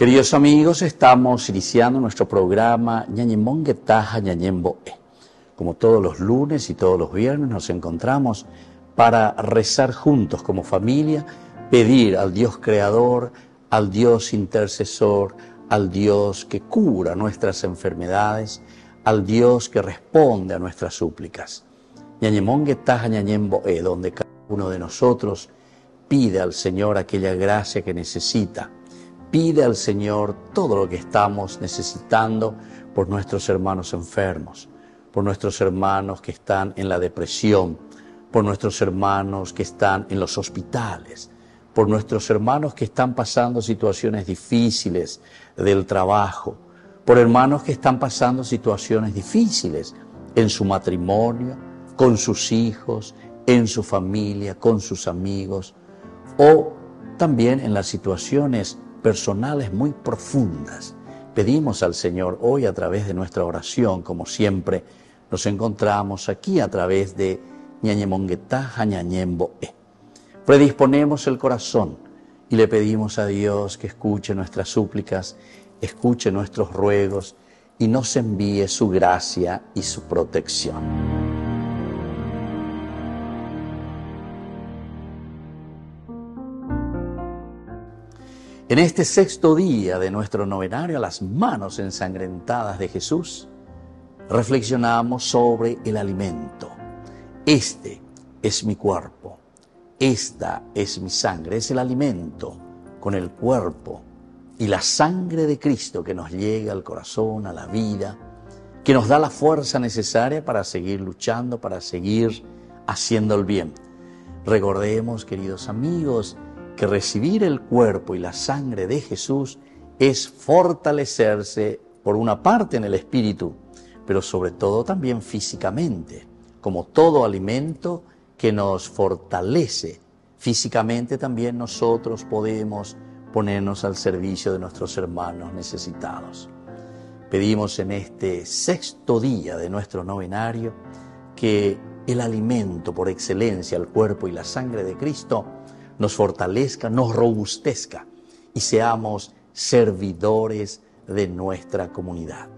Queridos amigos, estamos iniciando nuestro programa Ñañemonguetaja Ñañemboe. Como todos los lunes y todos los viernes nos encontramos para rezar juntos como familia, pedir al Dios creador, al Dios intercesor, al Dios que cura nuestras enfermedades, al Dios que responde a nuestras súplicas. Ñañemonguetaja Ñañemboe, donde cada uno de nosotros pide al Señor aquella gracia que necesita. Pide al Señor todo lo que estamos necesitando por nuestros hermanos enfermos, por nuestros hermanos que están en la depresión, por nuestros hermanos que están en los hospitales, por nuestros hermanos que están pasando situaciones difíciles del trabajo, por hermanos que están pasando situaciones difíciles en su matrimonio, con sus hijos, en su familia, con sus amigos, o también en las situaciones personales muy profundas. Pedimos al Señor hoy a través de nuestra oración, como siempre, nos encontramos aquí a través de Ñañemonguetaja Ñañemboe. Predisponemos el corazón y le pedimos a Dios que escuche nuestras súplicas, escuche nuestros ruegos y nos envíe su gracia y su protección. En este sexto día de nuestro novenario a las manos ensangrentadas de Jesús, reflexionamos sobre el alimento. Este es mi cuerpo, esta es mi sangre, es el alimento con el cuerpo y la sangre de Cristo que nos llega al corazón, a la vida, que nos da la fuerza necesaria para seguir luchando, para seguir haciendo el bien. Recordemos, queridos amigos, que recibir el cuerpo y la sangre de Jesús es fortalecerse, por una parte en el espíritu, pero sobre todo también físicamente, como todo alimento que nos fortalece. Físicamente también nosotros podemos ponernos al servicio de nuestros hermanos necesitados. Pedimos en este sexto día de nuestro novenario que el alimento por excelencia, el cuerpo y la sangre de Cristo, nos fortalezca, nos robustezca y seamos servidores de nuestra comunidad.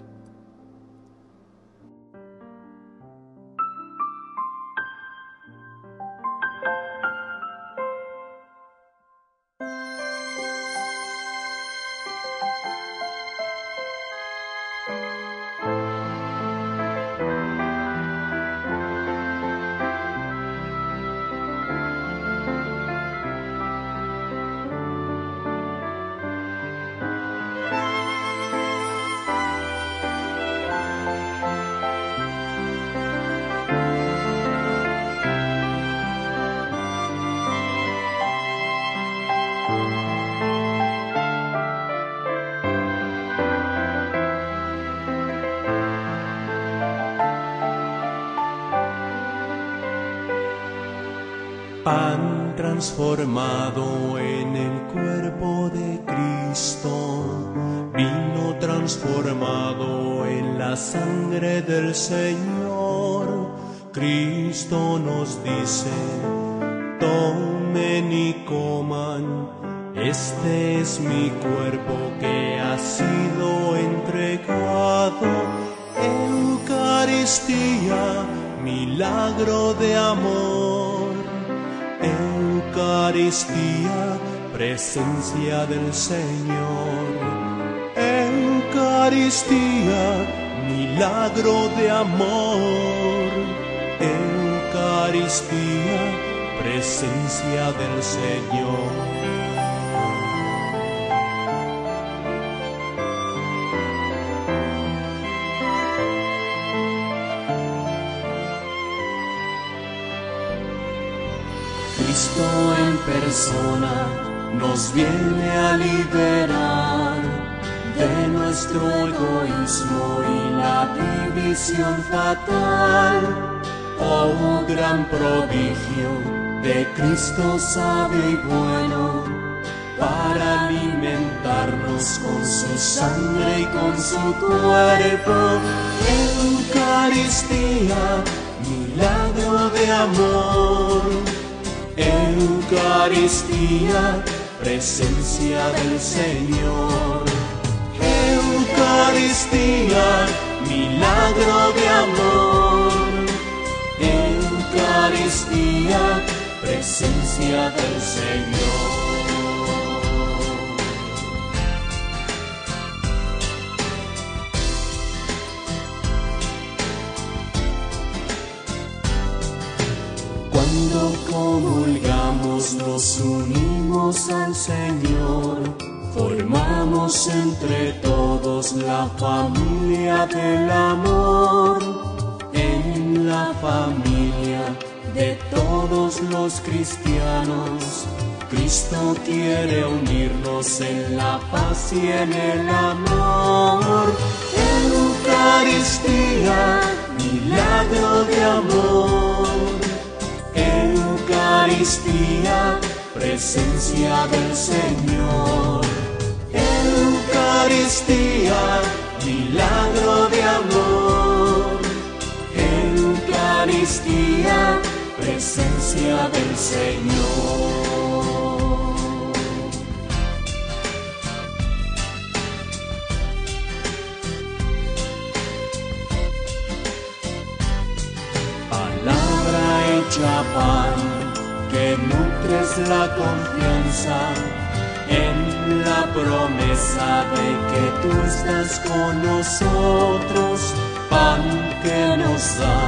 Pan transformado en el cuerpo de Cristo, vino transformado en la sangre del Señor. Cristo nos dice: tomen y coman, este es mi cuerpo que ha sido entregado. Eucaristía, milagro de amor. Eucaristía, presencia del Señor. Eucaristía, milagro de amor. Eucaristía, presencia del Señor. Cristo en persona nos viene a liberar de nuestro egoísmo y la división fatal. Oh, gran prodigio de Cristo sabio y bueno, para alimentarnos con su sangre y con su cuerpo. Eucaristía, milagro de amor. Eucaristía, presencia del Señor. Eucaristía, milagro de amor. Eucaristía, presencia del Señor. Cuando comulgamos nos unimos al Señor, formamos entre todos la familia del amor. En la familia de todos los cristianos, Cristo quiere unirnos en la paz y en el amor. Eucaristía, milagro de amor. Eucaristía, presencia del Señor. Eucaristía, milagro de amor. Eucaristía, presencia del Señor. Palabra hecha pan, que nutres la confianza en la promesa de que tú estás con nosotros. Pan que nos da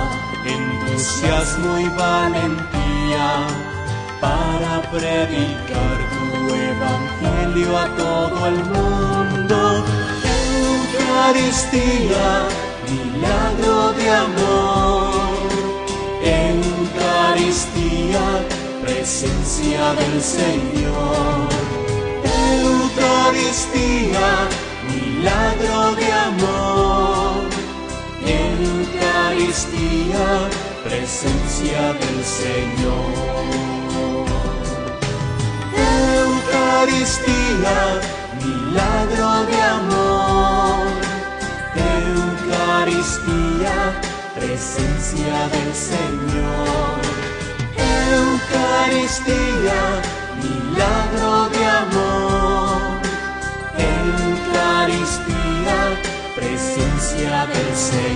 entusiasmo y valentía para predicar tu evangelio a todo el mundo. Eucaristía, milagro de amor. Eucaristía, presencia del Señor. Eucaristía, milagro de amor. Eucaristía, presencia del Señor. Eucaristía, milagro de amor. Eucaristía, presencia del Señor. Eucaristía, milagro de amor. Eucaristía, presencia del Señor.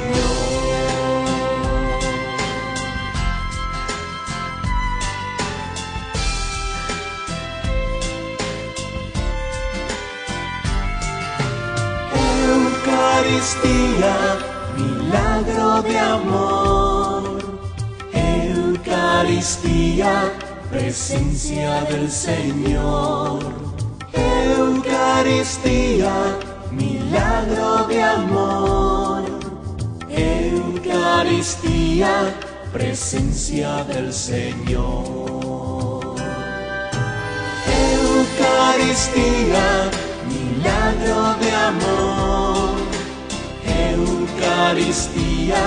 Eucaristía, milagro de amor. Eucaristía, presencia del Señor. Eucaristía, milagro de amor. Eucaristía, presencia del Señor. Eucaristía, milagro de amor. Eucaristía,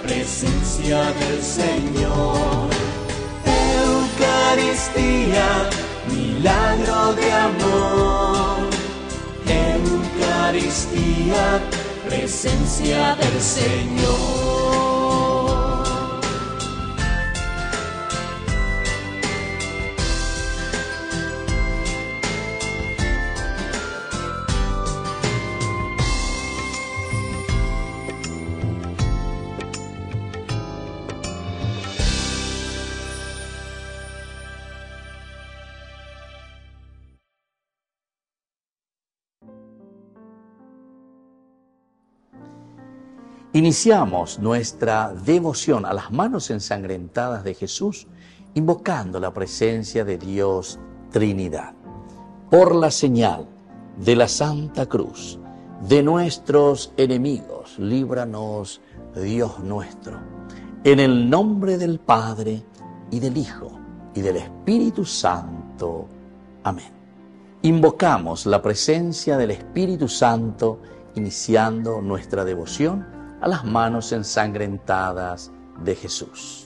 presencia del Señor. Eucaristía, milagro de amor. Eucaristía, presencia del Señor. Iniciamos nuestra devoción a las manos ensangrentadas de Jesús, invocando la presencia de Dios Trinidad. Por la señal de la Santa Cruz, de nuestros enemigos, líbranos, Dios nuestro. En el nombre del Padre, y del Hijo, y del Espíritu Santo. Amén. Invocamos la presencia del Espíritu Santo, iniciando nuestra devoción a las manos ensangrentadas de Jesús.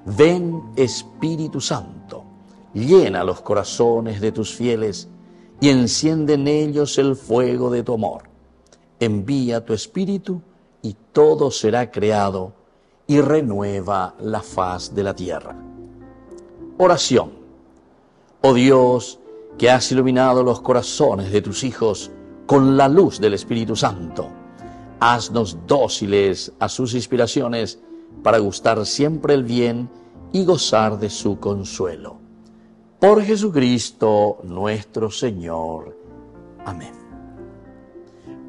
Ven, Espíritu Santo, llena los corazones de tus fieles y enciende en ellos el fuego de tu amor. Envía tu Espíritu y todo será creado y renueva la faz de la tierra. Oración. Oh Dios, que has iluminado los corazones de tus hijos con la luz del Espíritu Santo. Haznos dóciles a sus inspiraciones para gustar siempre el bien y gozar de su consuelo. Por Jesucristo nuestro Señor. Amén.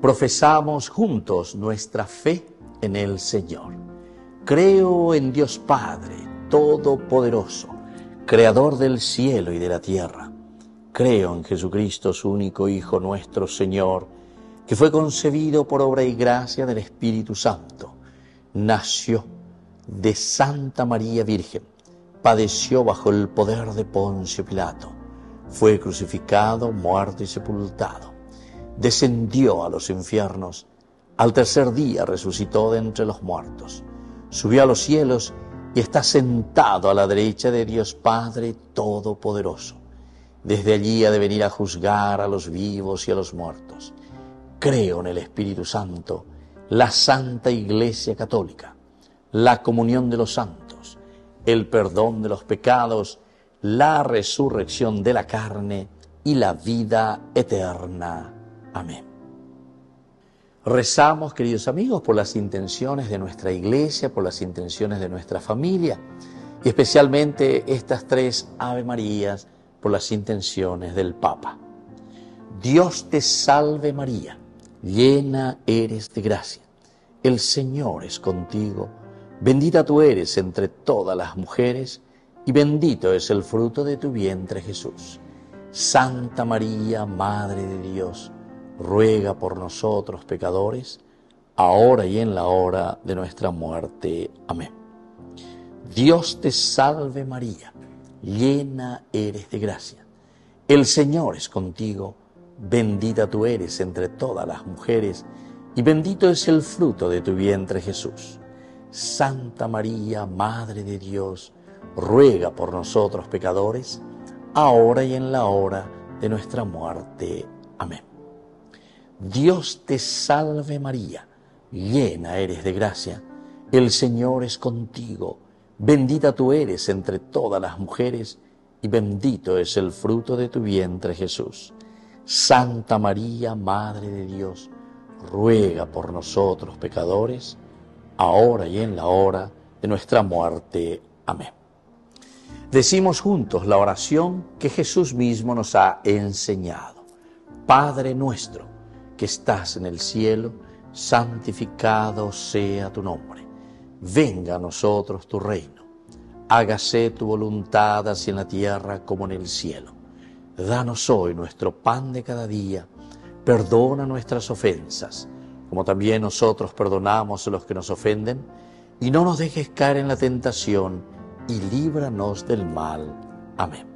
Profesamos juntos nuestra fe en el Señor. Creo en Dios Padre Todopoderoso, Creador del cielo y de la tierra. Creo en Jesucristo, su único Hijo, nuestro Señor, que fue concebido por obra y gracia del Espíritu Santo. Nació de Santa María Virgen, padeció bajo el poder de Poncio Pilato, fue crucificado, muerto y sepultado. Descendió a los infiernos, al tercer día resucitó de entre los muertos, subió a los cielos y está sentado a la derecha de Dios Padre Todopoderoso. Desde allí ha de venir a juzgar a los vivos y a los muertos. Creo en el Espíritu Santo, la Santa Iglesia Católica, la comunión de los santos, el perdón de los pecados, la resurrección de la carne y la vida eterna. Amén. Rezamos, queridos amigos, por las intenciones de nuestra Iglesia, por las intenciones de nuestra familia, y especialmente estas 3 Ave Marías por las intenciones del Papa. Dios te salve María, llena eres de gracia, el Señor es contigo, bendita tú eres entre todas las mujeres, y bendito es el fruto de tu vientre Jesús. Santa María, Madre de Dios, ruega por nosotros pecadores, ahora y en la hora de nuestra muerte. Amén. Dios te salve María, llena eres de gracia, el Señor es contigo, bendita tú eres entre todas las mujeres, y bendito es el fruto de tu vientre Jesús. Santa María, Madre de Dios, ruega por nosotros pecadores, ahora y en la hora de nuestra muerte. Amén. Dios te salve María, llena eres de gracia, el Señor es contigo, bendita tú eres entre todas las mujeres, y bendito es el fruto de tu vientre Jesús. Santa María, Madre de Dios, ruega por nosotros pecadores, ahora y en la hora de nuestra muerte. Amén. Decimos juntos la oración que Jesús mismo nos ha enseñado. Padre nuestro, que estás en el cielo, santificado sea tu nombre. Venga a nosotros tu reino. Hágase tu voluntad así en la tierra como en el cielo. Danos hoy nuestro pan de cada día. Perdona nuestras ofensas, como también nosotros perdonamos a los que nos ofenden. Y no nos dejes caer en la tentación, y líbranos del mal. Amén.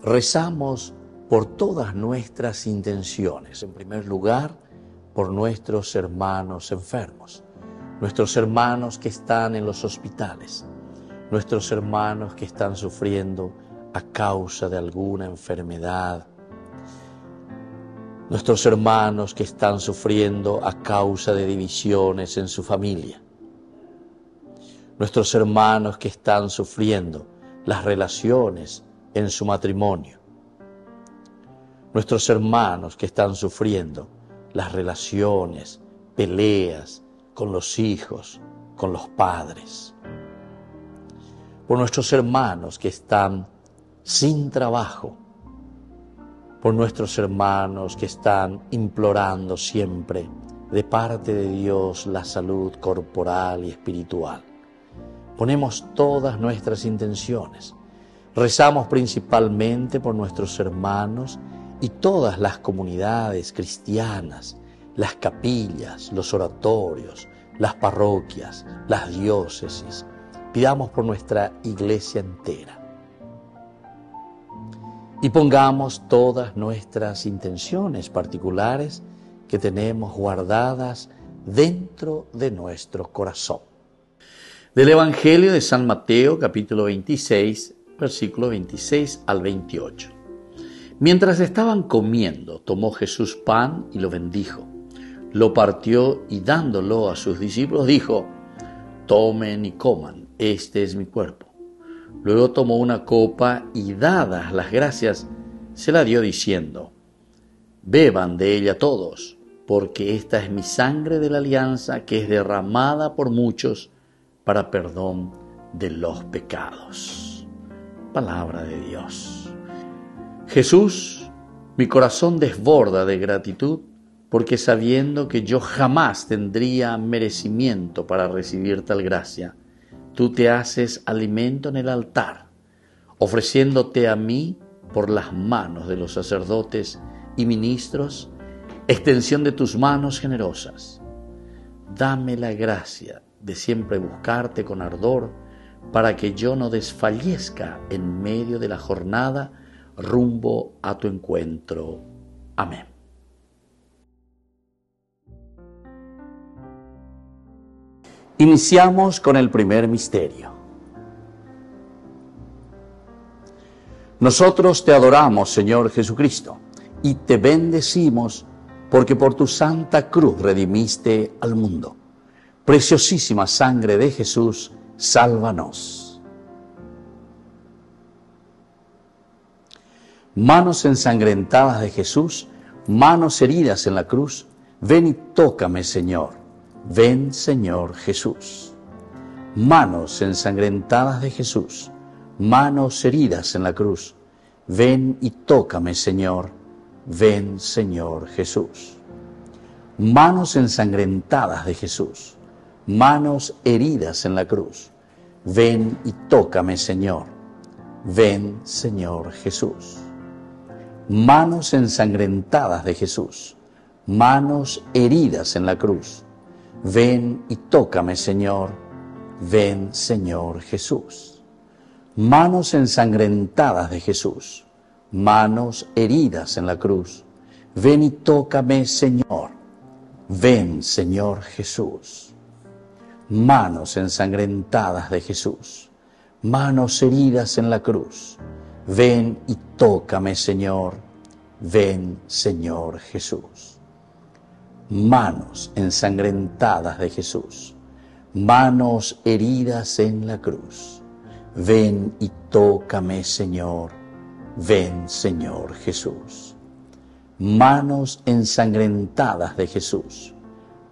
Rezamos por todas nuestras intenciones. En primer lugar, por nuestros hermanos enfermos, nuestros hermanos que están en los hospitales, nuestros hermanos que están sufriendo a causa de alguna enfermedad, nuestros hermanos que están sufriendo a causa de divisiones en su familia, nuestros hermanos que están sufriendo las relaciones en su matrimonio, nuestros hermanos que están sufriendo las relaciones, peleas con los hijos, con los padres, por nuestros hermanos que están sin trabajo, por nuestros hermanos que están implorando siempre de parte de Dios la salud corporal y espiritual. Ponemos todas nuestras intenciones. Rezamos principalmente por nuestros hermanos y todas las comunidades cristianas, las capillas, los oratorios, las parroquias, las diócesis. Pidamos por nuestra iglesia entera. Y pongamos todas nuestras intenciones particulares que tenemos guardadas dentro de nuestro corazón. Del Evangelio de San Mateo, capítulo 26, versículo 26 al 28. Mientras estaban comiendo, tomó Jesús pan y lo bendijo. Lo partió y dándolo a sus discípulos dijo: tomen y coman, este es mi cuerpo. Luego tomó una copa y, dadas las gracias, se la dio diciendo: beban de ella todos, porque esta es mi sangre de la alianza, que es derramada por muchos para perdón de los pecados. Palabra de Dios. Jesús, mi corazón desborda de gratitud, porque sabiendo que yo jamás tendría merecimiento para recibir tal gracia, tú te haces alimento en el altar, ofreciéndote a mí por las manos de los sacerdotes y ministros, extensión de tus manos generosas. Dame la gracia de siempre buscarte con ardor, para que yo no desfallezca en medio de la jornada rumbo a tu encuentro. Amén. Iniciamos con el primer misterio. Nosotros te adoramos, Señor Jesucristo, y te bendecimos porque por tu santa cruz redimiste al mundo. Preciosísima sangre de Jesús, sálvanos. Manos ensangrentadas de Jesús, manos heridas en la cruz, ven y tócame, Señor. Ven, Señor Jesús. Manos ensangrentadas de Jesús, manos heridas en la cruz, ven y tócame, Señor. Ven, Señor Jesús. Manos ensangrentadas de Jesús, manos heridas en la cruz, ven y tócame, Señor. Ven, Señor Jesús. Manos ensangrentadas de Jesús, manos heridas en la cruz, ven y tócame, Señor. Ven, Señor Jesús. Manos ensangrentadas de Jesús, manos heridas en la cruz, ven y tócame, Señor. Ven, Señor Jesús. Manos ensangrentadas de Jesús, manos heridas en la cruz, ven y tócame, Señor. Ven, Señor Jesús. Manos ensangrentadas de Jesús, manos heridas en la cruz, ven y tócame, Señor. Ven, Señor Jesús. Manos ensangrentadas de Jesús,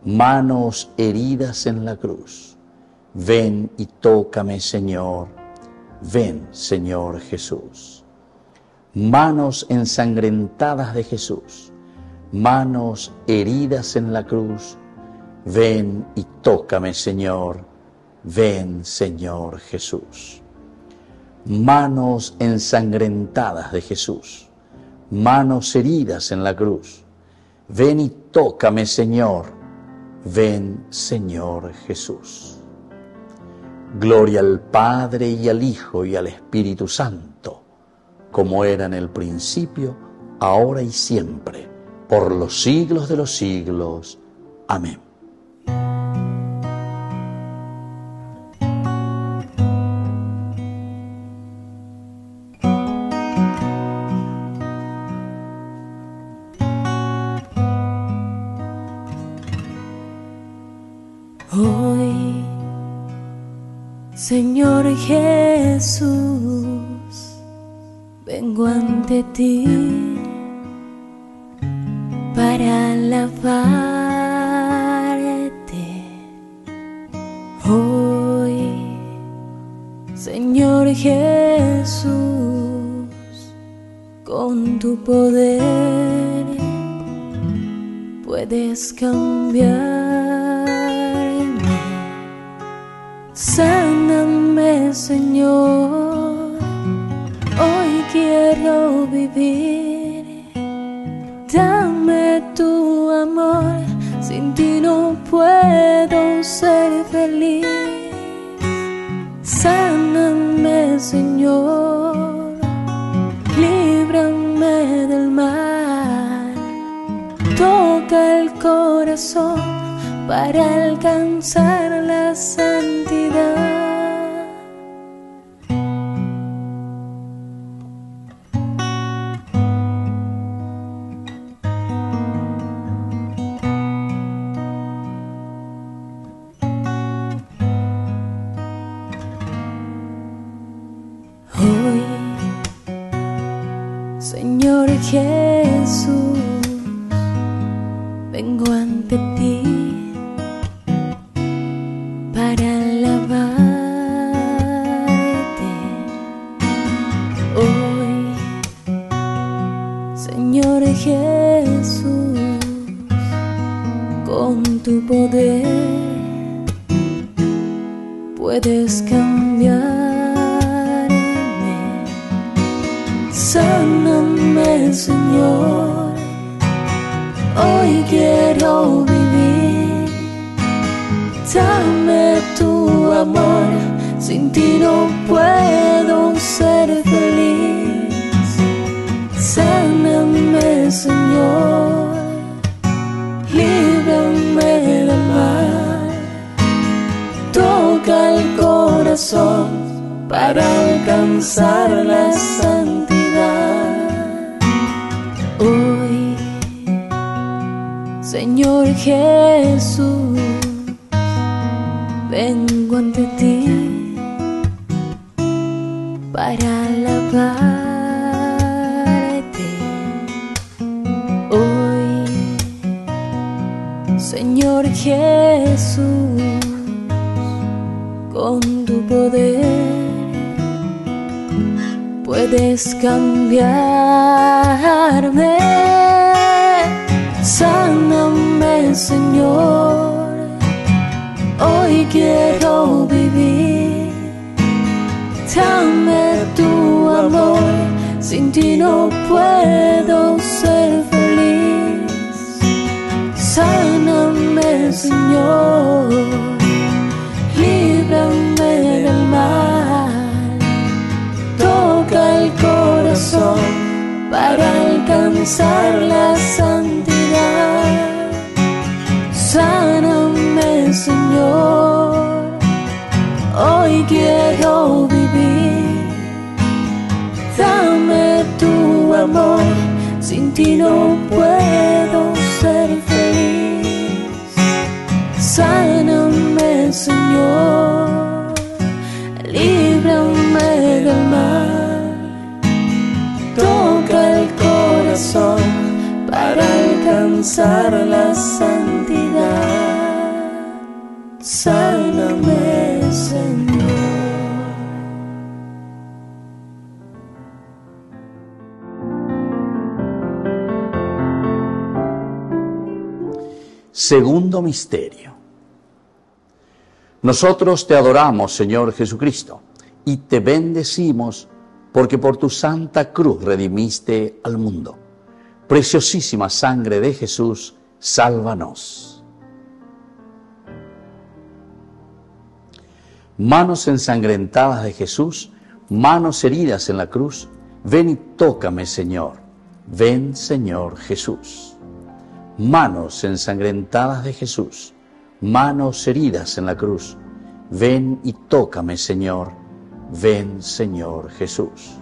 manos heridas en la cruz, ven y tócame, Señor. Ven, Señor Jesús. Manos ensangrentadas de Jesús, manos heridas en la cruz, ven y tócame, Señor. Ven, Señor Jesús. Manos ensangrentadas de Jesús, manos heridas en la cruz, ven y tócame, Señor. Ven, Señor Jesús. Gloria al Padre y al Hijo y al Espíritu Santo, como era en el principio, ahora y siempre, por los siglos de los siglos. Amén. Hoy, Señor Jesús, vengo ante ti para alabarte. Hoy, Señor Jesús, con tu poder puedes cambiarme. Sáname, Señor, hoy quiero vivir. Dame tu amor, sin ti no puedo ser feliz. Sáname, Señor, líbrame del mal. Toca el corazón para alcanzar la santidad. Jesús, vengo ante ti para alabarte hoy, Señor Jesús, con tu poder puedes cambiarme. Sáname, Señor, hoy quiero vivir. Dame tu amor, sin ti no puedo ser feliz. Sáname, Señor, líbrame del mal. Toca el corazón para alcanzar la santidad. Hoy, Señor Jesús, vengo ante ti para alabarte hoy, Señor Jesús, con tu poder puedes cambiarme. Sáname, Señor, hoy quiero vivir. Dame tu amor, sin ti no puedo ser feliz. Sáname, Señor, líbrame del mal. Toca el corazón para alcanzar la santidad. Sáname, Señor, hoy quiero vivir. Dame tu amor, sin ti no puedo ser feliz. Sáname, Señor, líbrame del mal. Toca el corazón para alcanzar la santidad. Sáname, Señor. Segundo misterio. Nosotros te adoramos, Señor Jesucristo, y te bendecimos porque por tu santa cruz redimiste al mundo. Preciosísima sangre de Jesús, sálvanos. Manos ensangrentadas de Jesús, manos heridas en la cruz, ven y tócame, Señor. Ven, Señor Jesús. Manos ensangrentadas de Jesús, manos heridas en la cruz, ven y tócame, Señor. Ven, Señor Jesús.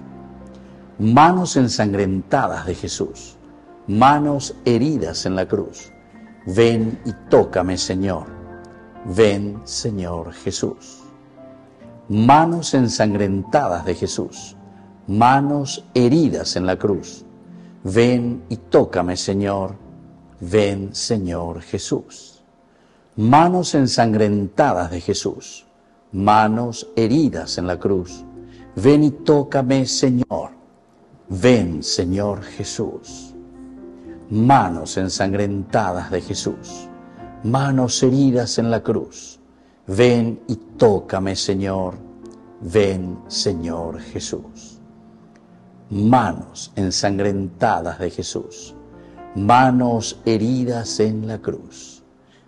Manos ensangrentadas de Jesús, manos heridas en la cruz, ven y tócame, Señor. Ven, Señor Jesús. Manos ensangrentadas de Jesús, manos heridas en la cruz, ven y tócame, Señor. Ven, Señor Jesús. Manos ensangrentadas de Jesús, manos heridas en la cruz, ven y tócame, Señor. Ven, Señor Jesús. Manos ensangrentadas de Jesús, manos heridas en la cruz, ven y tócame, Señor. Ven, Señor Jesús. Manos ensangrentadas de Jesús, manos heridas en la cruz,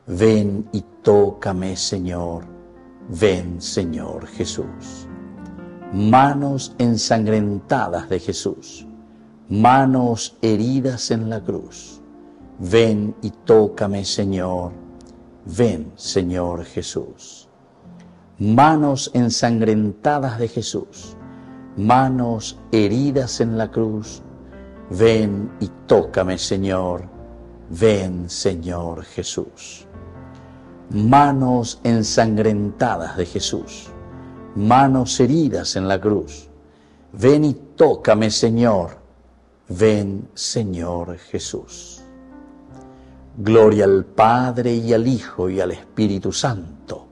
ven y tócame, Señor. Ven, Señor Jesús. Manos ensangrentadas de Jesús, manos heridas en la cruz, ven y tócame, Señor. Ven, Señor Jesús. Manos ensangrentadas de Jesús, manos heridas en la cruz, ven y tócame, Señor. Ven, Señor Jesús. Manos ensangrentadas de Jesús, manos heridas en la cruz, ven y tócame, Señor. ven Señor Jesús. Gloria al Padre y al Hijo y al Espíritu Santo,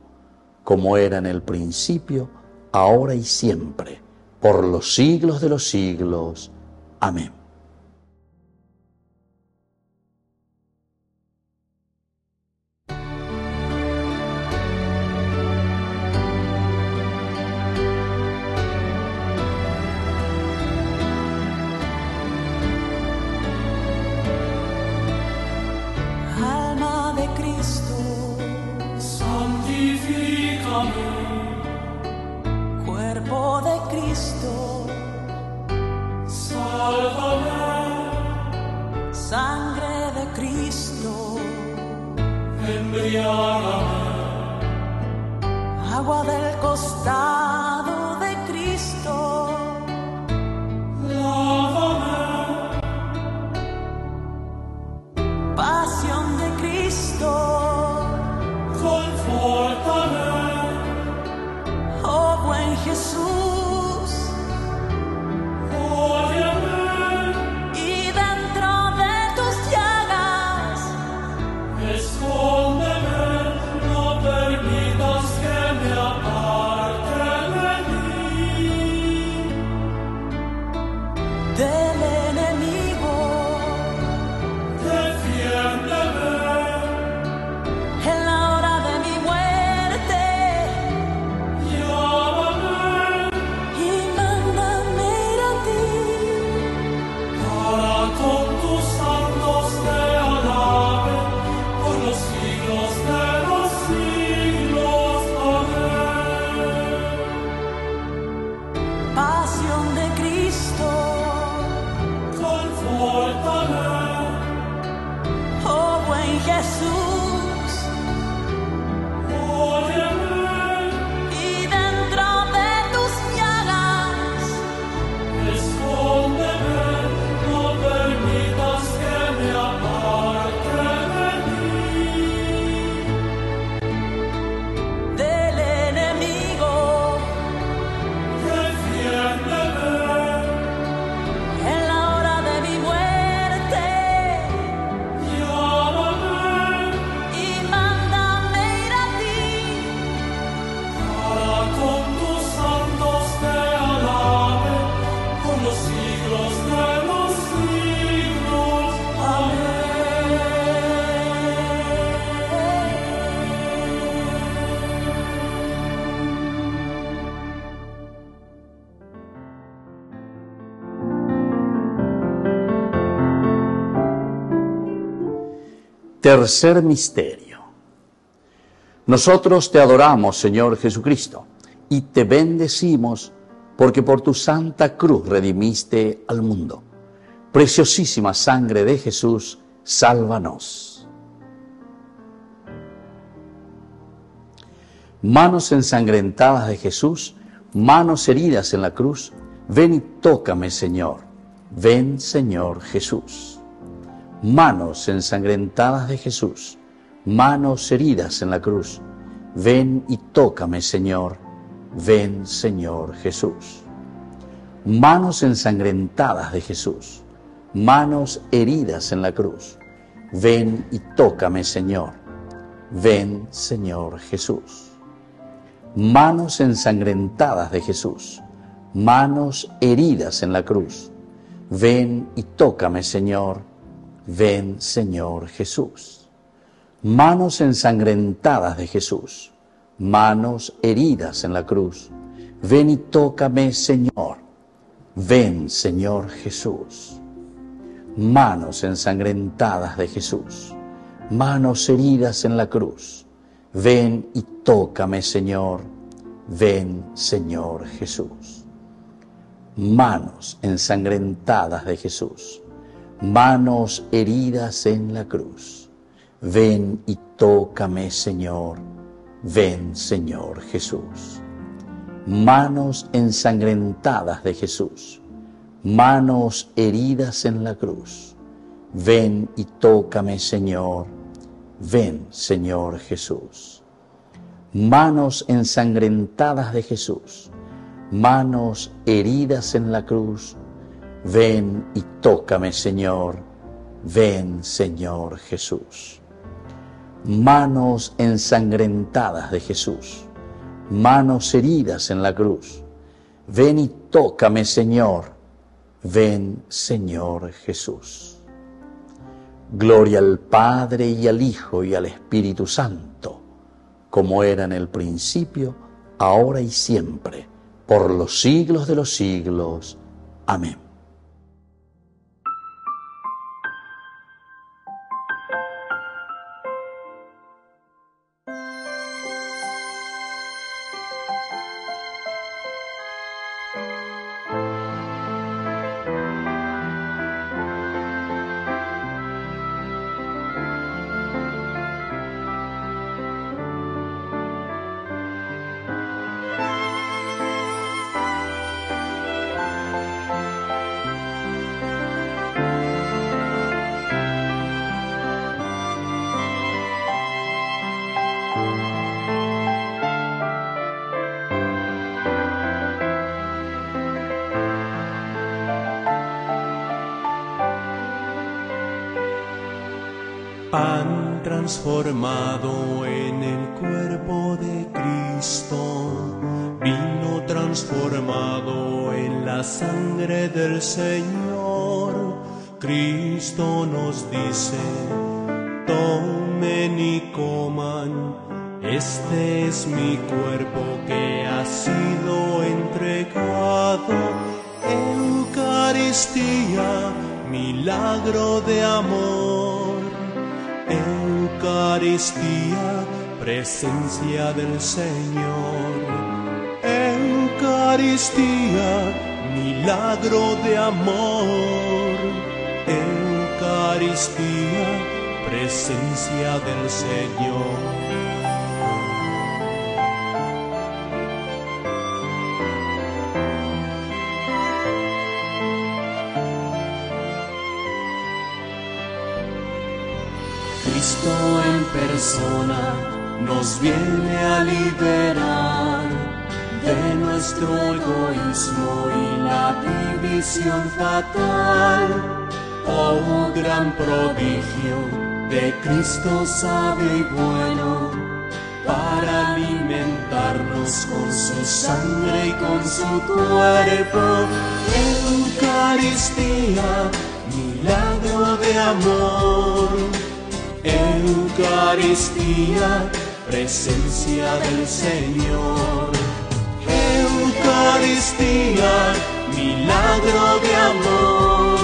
como era en el principio, ahora y siempre, por los siglos de los siglos. Amén. Alma de Cristo, santifícame. cuerpo de Cristo, Sálvame, sangre de Cristo, embriágame, agua del costado de Cristo, lávame, pasión de Cristo, confórtame, oh buen Jesús, óyeme, y dentro de tus llagas, escóndeme, no permitas que me aparte de ti. del enemigo, Defiéndeme, en la hora de mi muerte, llámame, y mándame ir a ti. para con tus santos te alabe, por los siglos de los siglos. Amén. Pasión de Cristo, Confórtame, oh buen Jesús, óyeme, y dentro de tus llagas, escóndeme, no permitas que me aparte de ti. del enemigo, Defiéndeme, en la hora de mi muerte, llámame, y mándame ir a ti. para con tus santos te alabe, por los siglos de los siglos. Tercer misterio. Nosotros te adoramos, Señor Jesucristo, y te bendecimos porque por tu santa cruz redimiste al mundo. Preciosísima sangre de Jesús, sálvanos. Manos ensangrentadas de Jesús, manos heridas en la cruz, ven y tócame, Señor. Ven, Señor Jesús. Manos ensangrentadas de Jesús, manos heridas en la cruz, ven y tócame, Señor. Ven, Señor Jesús. Manos ensangrentadas de Jesús, manos heridas en la cruz, ven y tócame, Señor. Ven, Señor Jesús. Manos ensangrentadas de Jesús, manos heridas en la cruz, ven y tócame, Señor. Ven, Señor Jesús. Manos ensangrentadas de Jesús, manos heridas en la cruz, ven y tócame, Señor. Ven, Señor Jesús. Manos ensangrentadas de Jesús, manos heridas en la cruz, ven y tócame, Señor. Ven, Señor Jesús. Manos ensangrentadas de Jesús, manos heridas en la cruz, ven y tócame, Señor. Ven, Señor Jesús. Manos ensangrentadas de Jesús, manos heridas en la cruz, ven y tócame, Señor. Ven, Señor Jesús. Manos ensangrentadas de Jesús, manos heridas en la cruz, Ven y tócame, Señor. Ven, Señor Jesús. Manos ensangrentadas de Jesús, manos heridas en la cruz. Ven y tócame, Señor. Ven, Señor Jesús. Gloria al Padre y al Hijo y al Espíritu Santo, como era en el principio, ahora y siempre, por los siglos de los siglos. Amén. Pan transformado en el cuerpo de Cristo, vino transformado en la sangre del Señor. Cristo nos dice: tomen y coman, este es mi cuerpo que ha sido entregado. Eucaristía, milagro de amor. Eucaristía, presencia del Señor. Eucaristía, milagro de amor. Eucaristía, presencia del Señor. Cristo en persona nos viene a liberar de nuestro egoísmo y la división fatal. Oh, gran prodigio de Cristo sabio y bueno, para alimentarnos con su sangre y con su cuerpo. Eucaristía, milagro de amor. Eucaristía, presencia del Señor. Eucaristía, milagro de amor.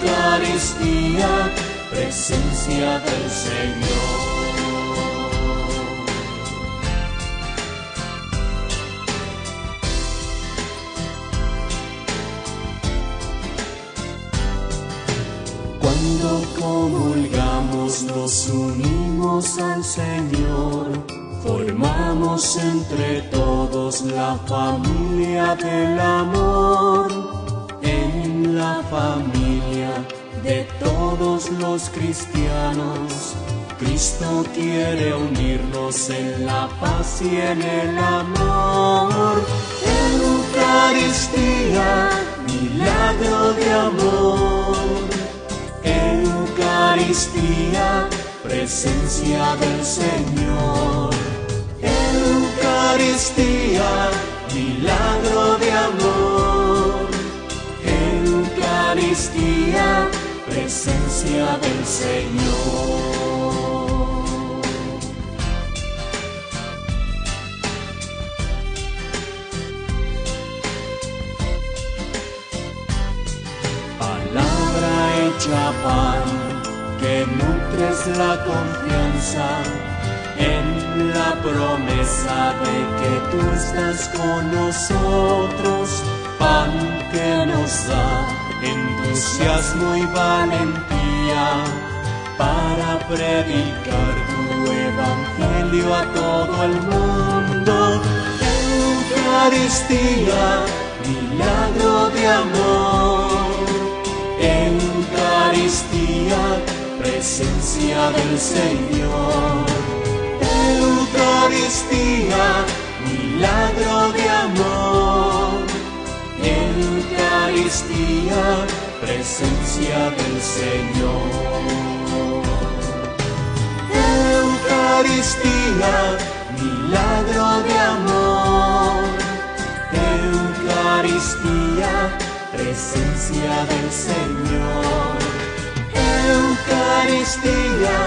Eucaristía, presencia del Señor. Cuando comulgamos nos unimos al Señor, formamos entre todos la familia del amor. En la familia de todos los cristianos, Cristo quiere unirnos en la paz y en el amor. Eucaristía, milagro de amor. Eucaristía, presencia del Señor. Eucaristía, milagro de amor. Eucaristía, presencia del Señor. Palabra hecha pan, que nutres la confianza en la promesa de que tú estás con nosotros. Pan que nos da entusiasmo y valentía para predicar tu evangelio a todo el mundo. Eucaristía, milagro de amor. Eucaristía, presencia del Señor. Eucaristía, milagro de amor. Eucaristía, Eucaristía, presencia del Señor. Eucaristía, milagro de amor. Eucaristía, presencia del Señor. Eucaristía,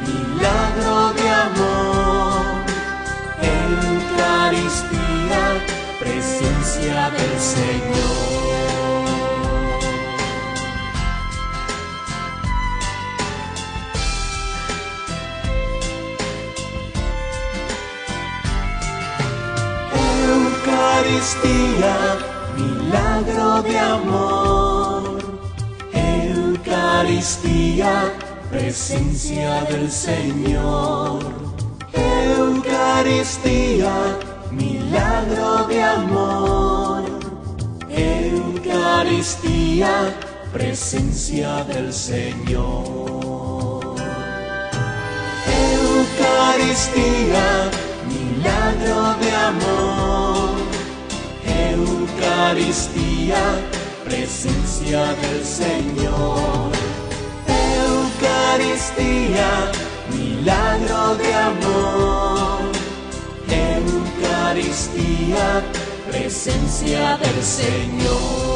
milagro de amor. Eucaristía, presencia del Señor. Eucaristía, milagro de amor. Eucaristía, presencia del Señor. Eucaristía, milagro de amor. Eucaristía, presencia del Señor. Eucaristía, milagro de amor. Eucaristía, presencia del Señor. Eucaristía, milagro de amor. Eucaristía, presencia del Señor.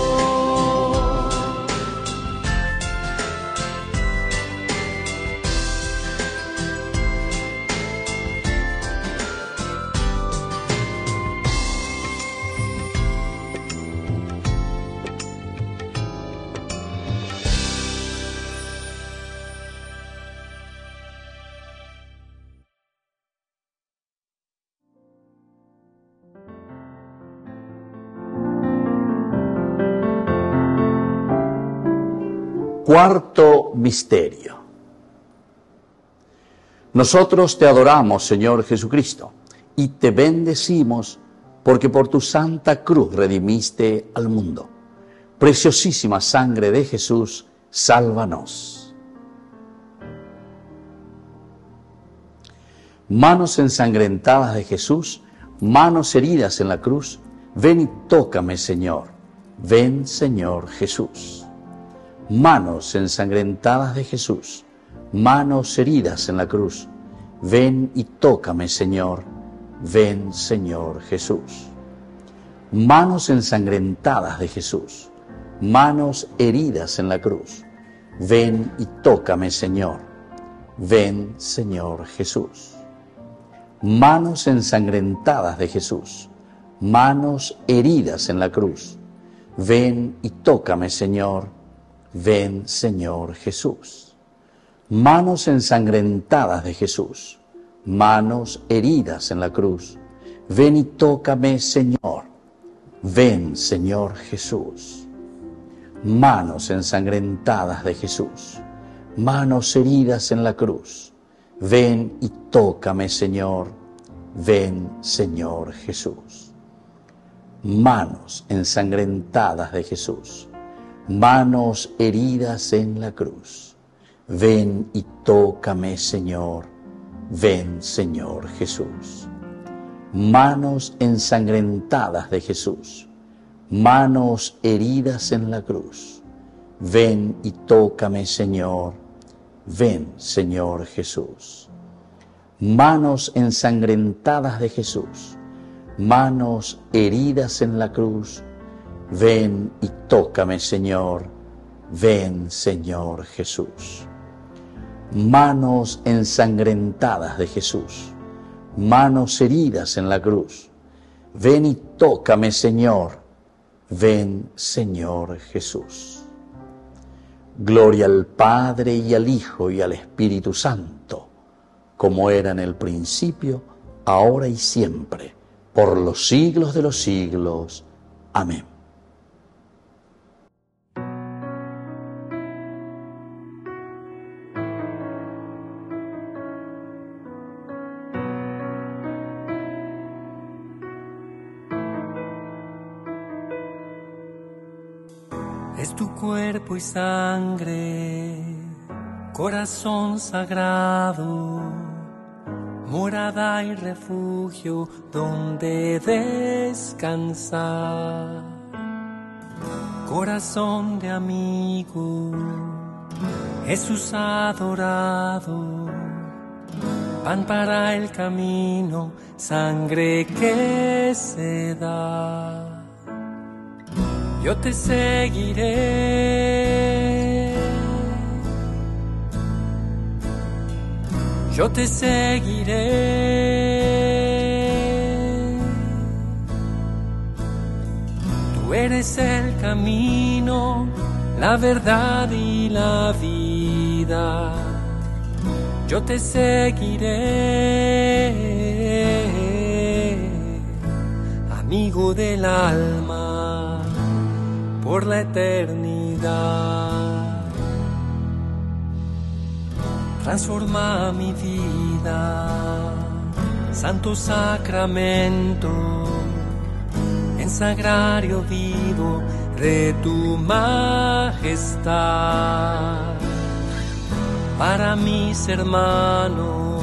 Cuarto misterio. Nosotros te adoramos, Señor Jesucristo, y te bendecimos porque por tu santa cruz redimiste al mundo. Preciosísima sangre de Jesús, sálvanos. Manos ensangrentadas de Jesús, manos heridas en la cruz, ven y tócame, Señor. Ven, Señor Jesús. Manos ensangrentadas de Jesús, manos heridas en la cruz, ven y tócame, Señor. Ven, Señor Jesús. Manos ensangrentadas de Jesús, manos heridas en la cruz, ven y tócame, Señor. Ven, Señor Jesús. Manos ensangrentadas de Jesús, manos heridas en la cruz, ven y tócame, Señor. Ven, Señor Jesús. Manos ensangrentadas de Jesús, manos heridas en la cruz, ven y tócame, Señor. Ven, Señor Jesús. Manos ensangrentadas de Jesús, manos heridas en la cruz, ven y tócame, Señor. Ven, Señor Jesús. Manos ensangrentadas de Jesús, manos heridas en la cruz, ven y tócame, Señor. Ven, Señor Jesús. Manos ensangrentadas de Jesús, manos heridas en la cruz, ven y tócame, Señor. Ven, Señor Jesús. Manos ensangrentadas de Jesús, manos heridas en la cruz, ven y tócame, Señor. Ven, Señor Jesús. Manos ensangrentadas de Jesús, manos heridas en la cruz, ven y tócame, Señor. Ven, Señor Jesús. Gloria al Padre y al Hijo y al Espíritu Santo, como era en el principio, ahora y siempre, por los siglos de los siglos. Amén. Es tu cuerpo y sangre, corazón sagrado, morada y refugio donde descansar. Corazón de amigo, Jesús adorado, pan para el camino, sangre que se da. Yo te seguiré, yo te seguiré. Tú eres el camino, la verdad y la vida. Yo te seguiré, amigo del alma, por la eternidad. Transforma mi vida, santo sacramento, en sagrario vivo de tu majestad. Para mis hermanos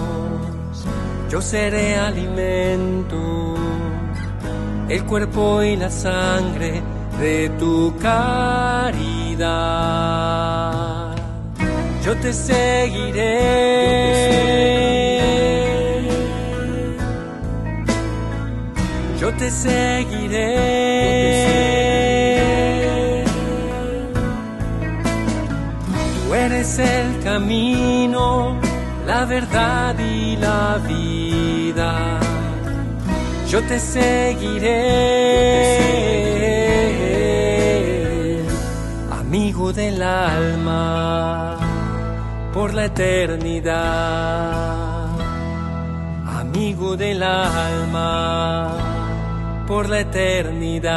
yo seré alimento, el cuerpo y la sangre de tu caridad. Yo te seguiré, yo te seguiré. Tú eres el camino, la verdad y la vida. Yo te seguiré, amigo del alma, por la eternidad. Amigo del alma, por la eternidad.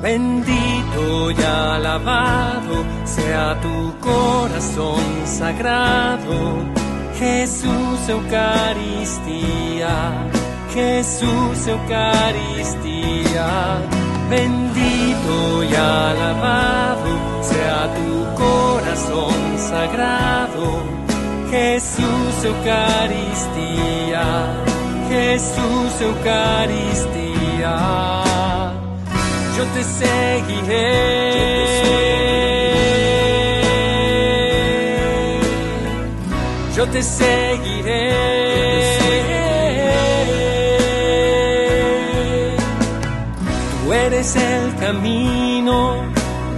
Bendito y alabado sea tu corazón sagrado, Jesús Eucaristía, Jesús Eucaristía. Bendito y alabado sea tu corazón sagrado, Jesús Eucaristía, Jesús Eucaristía. Yo te seguiré, yo te seguiré. Tú eres el camino,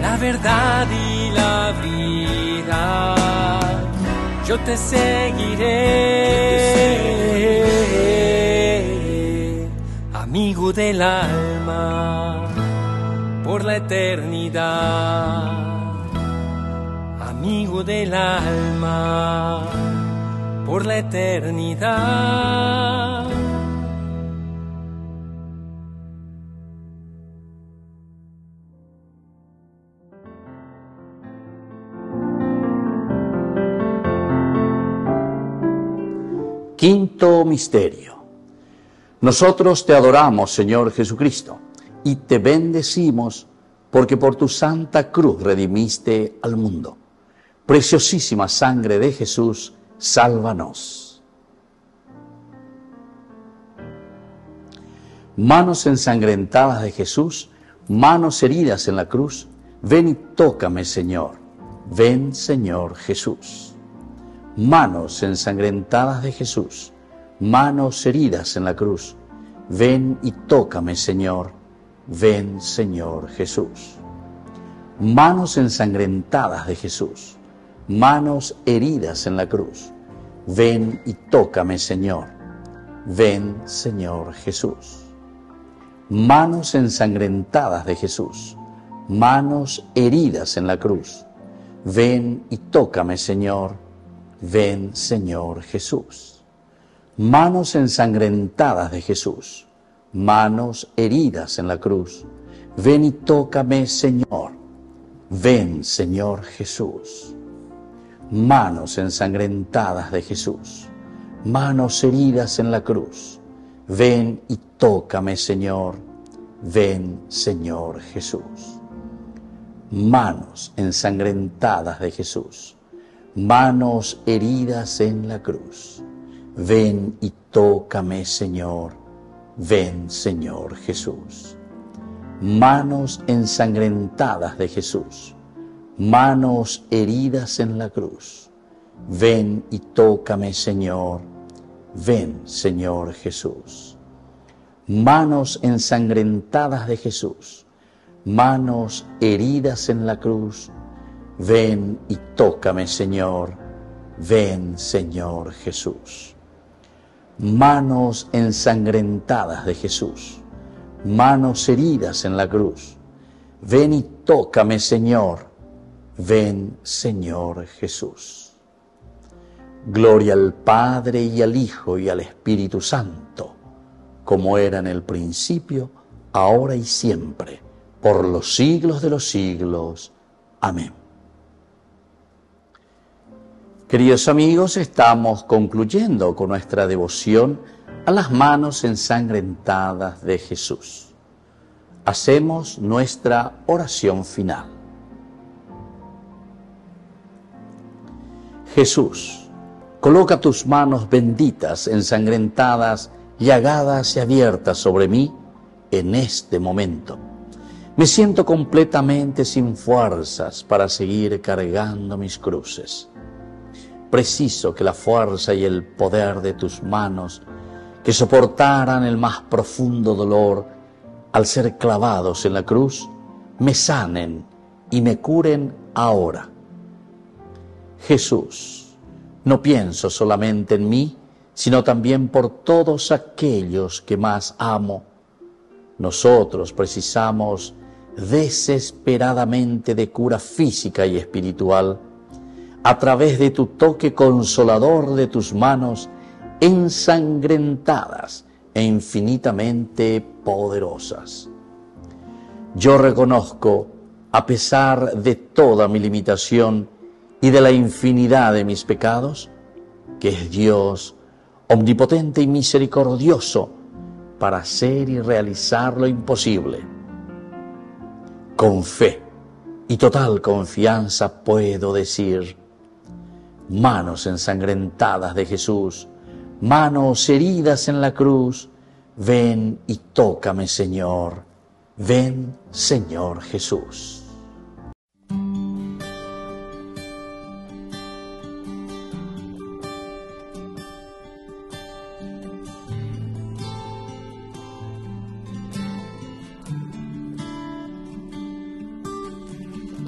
la verdad y la vida. Yo te seguiré, amigo del alma, por la eternidad. Amigo del alma, por la eternidad. Quinto misterio. Nosotros te adoramos, Señor Jesucristo, y te bendecimos porque por tu santa cruz redimiste al mundo. Preciosísima sangre de Jesús, sálvanos. Manos ensangrentadas de Jesús, manos heridas en la cruz, ven y tócame, Señor. Ven, Señor Jesús. Manos ensangrentadas de Jesús, manos heridas en la cruz, ven y tócame, Señor. Ven, Señor Jesús. Manos ensangrentadas de Jesús, manos heridas en la cruz, ven y tócame, Señor. Ven, Señor Jesús. Manos ensangrentadas de Jesús, manos heridas en la cruz, ven y tócame, Señor. Ven, Señor Jesús. Manos ensangrentadas de Jesús, manos heridas en la cruz, ven y tócame, Señor. Ven, Señor Jesús. Manos ensangrentadas de Jesús, manos heridas en la cruz, ven y tócame, Señor. Ven, Señor Jesús. Manos ensangrentadas de Jesús, manos heridas en la cruz, ven y tócame, Señor. Ven, Señor Jesús. manos ensangrentadas de Jesús, manos heridas en la cruz. Ven y tócame, Señor. Ven, Señor Jesús. Manos ensangrentadas de Jesús, manos heridas en la cruz. Ven y tócame, Señor. Ven, Señor Jesús. Manos ensangrentadas de Jesús, manos heridas en la cruz. Ven y tócame, Señor. Ven, Señor Jesús. Gloria al Padre y al Hijo y al Espíritu Santo, como era en el principio, ahora y siempre, por los siglos de los siglos. Amén. Queridos amigos, estamos concluyendo con nuestra devoción a las manos ensangrentadas de Jesús. Hacemos nuestra oración final. Jesús, coloca tus manos benditas, ensangrentadas, llagadas y abiertas sobre mí en este momento. Me siento completamente sin fuerzas para seguir cargando mis cruces. Preciso que la fuerza y el poder de tus manos, que soportaran el más profundo dolor al ser clavados en la cruz, me sanen y me curen ahora. Jesús, no pienso solamente en mí, sino también por todos aquellos que más amo. Nosotros precisamos desesperadamente de cura física y espiritual, a través de tu toque consolador de tus manos ensangrentadas e infinitamente poderosas. Yo reconozco, a pesar de toda mi limitación y de la infinidad de mis pecados, que es Dios omnipotente y misericordioso para hacer y realizar lo imposible. Con fe y total confianza puedo decir: manos ensangrentadas de Jesús, manos heridas en la cruz, ven y tócame, Señor. Ven, Señor Jesús.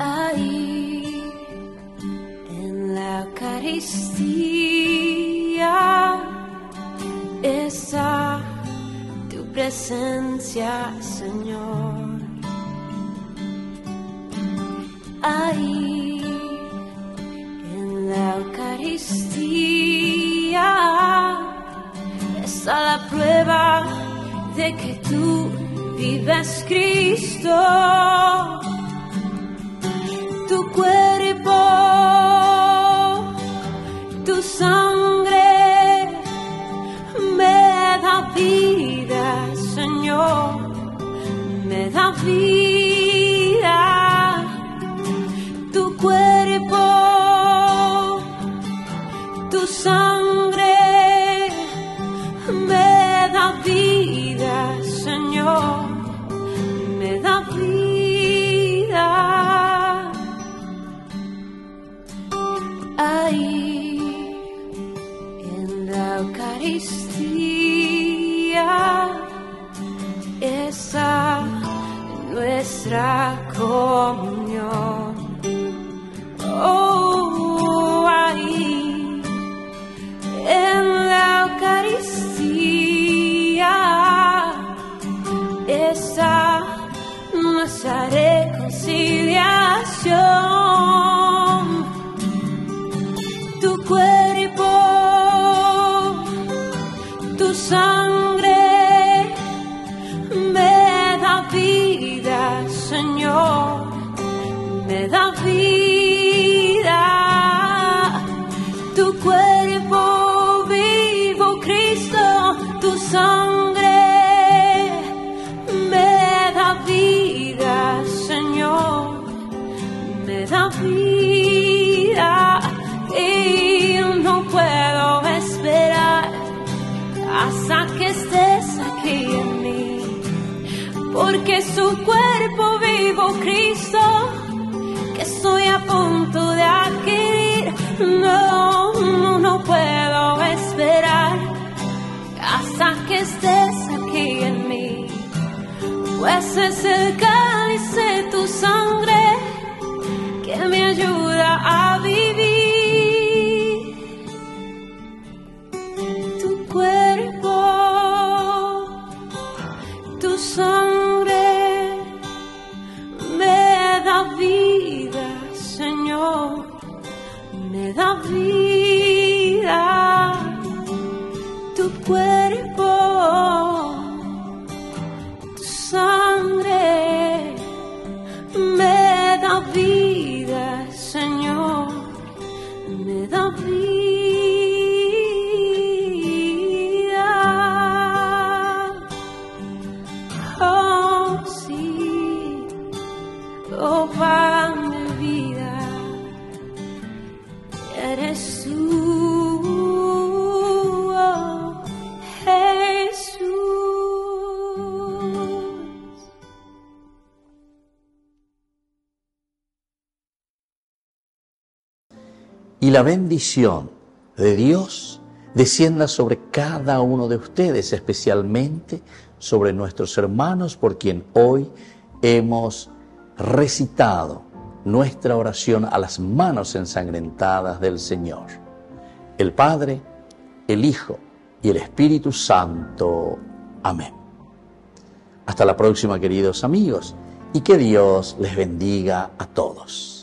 Ahí en la Eucaristía está tu presencia, Señor. Ahí en la Eucaristía está la prueba de que tú vives, Cristo. Tu cuerpo, tu sangre me da vida, Señor, me da vida. Tu cuerpo, tu sangre me da vida, Señor, me da vida. Ahí en la Eucaristía está nuestra comunión. Oh, ahí en la Eucaristía está nuestra reconciliación. Tu cuerpo, tu sangre me da vida, Señor, me da vida. Tu cuerpo vivo, Cristo, tu sangre me da vida, Señor, me da vida. Y no puedo esperar hasta que estés aquí en mí, porque que su cuerpo vivo Cristo, que estoy a punto de adquirir. No puedo esperar hasta que estés aquí en mí, pues es el cáliz de tu sangre que me ayuda a vivir. Tu cuerpo, tu sangre me da vida, Señor, me da vida. Tu cuerpo, tu sangre me da vida, Señor, me da vida. Oh, sí, oh, pan de vida, eres tú, oh, Jesús. Y la bendición de Dios descienda sobre cada uno de ustedes, especialmente sobre nuestros hermanos por quien hoy hemos recitado nuestra oración a las manos ensangrentadas del Señor. El Padre, el Hijo y el Espíritu Santo. Amén. Hasta la próxima, queridos amigos, y que Dios les bendiga a todos.